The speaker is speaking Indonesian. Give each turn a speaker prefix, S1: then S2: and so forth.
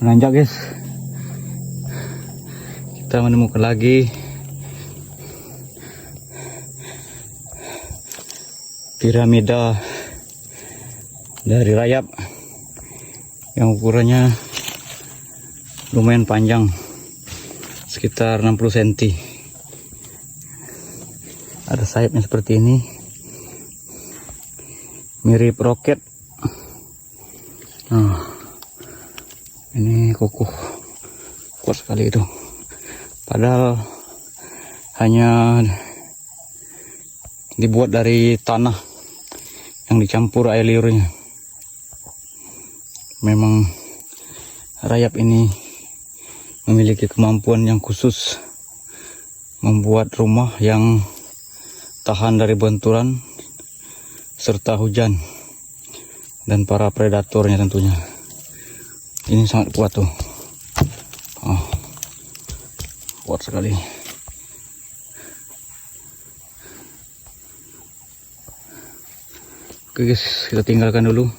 S1: menanjak guys. Kita menemukan lagi piramida dari rayap yang ukurannya lumayan panjang, sekitar 60 cm. Ada sayapnya seperti ini, mirip roket. Nah, ini kokoh, kuat sekali itu. Padahal hanya dibuat dari tanah yang dicampur air liurnya. Memang rayap ini memiliki kemampuan yang khusus membuat rumah yang tahan dari benturan serta hujan dan para predatornya tentunya. Ini sangat kuat tuh. Oh, kuat sekali. Oke guys, kita tinggalkan dulu.